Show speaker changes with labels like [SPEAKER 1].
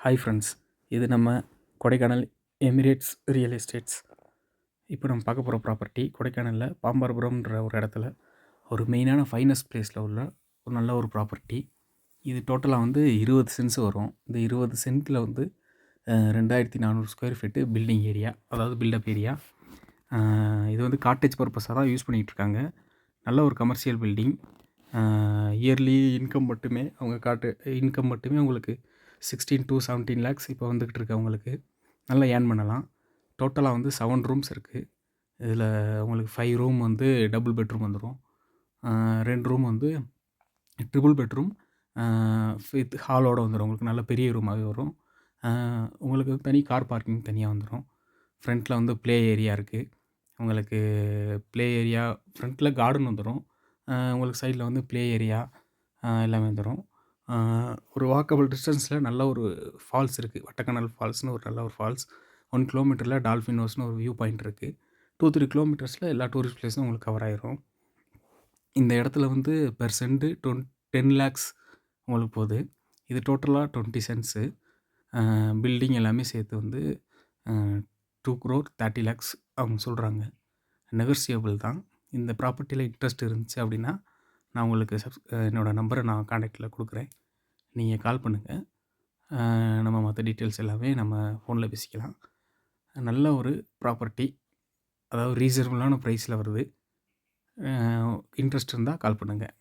[SPEAKER 1] Hi friends, இது நம்ம Kodaikanal Emirates real estates. இப்போ நம்ம பார்க்க போகிற ப்ராப்பர்ட்டி கொடைக்கானலில் பாம்பாரபுரம்ன்ற ஒரு இடத்துல ஒரு மெயினான ஃபைனஸ்ட் பிளேஸில் உள்ள ஒரு நல்ல ஒரு ப்ராப்பர்ட்டி. இது டோட்டலாக வந்து 20 சென்ட்ஸ் வரும். இந்த 20 சென்ட்டில் வந்து 2400 ஸ்கொயர் ஃபீட்டு பில்டிங் ஏரியா, அதாவது பில்டப் ஏரியா. இது வந்து காட்டேஜ் பர்பஸாக தான் யூஸ் பண்ணிகிட்ருக்காங்க. நல்ல ஒரு கமர்ஷியல் பில்டிங். இயர்லி இன்கம் மட்டுமே இன்கம் மட்டுமே உங்களுக்கு 16 to 17 lakhs இப்போ வந்துக்கிட்டு இருக்கு. அவங்களுக்கு நல்லா ஏர்ன் பண்ணலாம். டோட்டலாக வந்து 7 ரூம்ஸ் இருக்குது. இதில் உங்களுக்கு 5 ரூம் வந்து டபுள் பெட்ரூம் வந்துடும். 2 ரூம் வந்து ட்ரிபிள் பெட்ரூம் வித் ஹாலோடு வந்துடும். உங்களுக்கு நல்ல பெரிய ரூமாகவே வரும். உங்களுக்கு தனி கார் பார்க்கிங் தனியாக வந்துடும். ஃப்ரண்ட்டில் வந்து ப்ளே ஏரியா இருக்குது. உங்களுக்கு ப்ளே ஏரியா ஃப்ரண்ட்டில் கார்டன் வந்துடும். உங்களுக்கு சைடில் வந்து ப்ளே ஏரியா எல்லாமே வந்துடும். ஒரு வாக்கபிள் டிஸ்டன்ஸில் நல்ல ஒரு ஃபால்ஸ் இருக்குது. வட்டக்கணல் ஃபால்ஸ்னு ஒரு நல்ல ஒரு ஃபால்ஸ். 1 கிலோமீட்டரில் டால்ஃபின் ஹவுஸ்னு ஒரு வியூ பாயிண்ட் இருக்குது. 2-3 கிலோமீட்டர்ஸில் எல்லா டூரிஸ்ட் பிளேஸும் உங்களுக்கு கவர் ஆயிரும். இந்த இடத்துல வந்து பெர் சென்ட் 10 lakhs உங்களுக்கு போகுது. இது டோட்டலாக 20 சென்ட்ஸு. பில்டிங் எல்லாமே சேர்த்து வந்து 2 crore 30 lakhs அவங்க சொல்கிறாங்க. நெகோசியபிள் தான். இந்த ப்ராப்பர்ட்டியில் இன்ட்ரெஸ்ட் இருந்துச்சு அப்படின்னா நான் உங்களுக்கு என்னோடய நம்பரை நான் கான்டாக்டில் கொடுக்குறேன். நீங்கள் கால் பண்ணுங்கள். நம்ம மற்ற டீட்டெயில்ஸ் எல்லாமே நம்ம ஃபோனில் பேசிக்கலாம். நல்ல ஒரு ப்ராப்பர்ட்டி, அதாவது ரீசனபிளான ப்ரைஸில் வருது. இன்ட்ரெஸ்ட் இருந்தால் கால் பண்ணுங்கள்.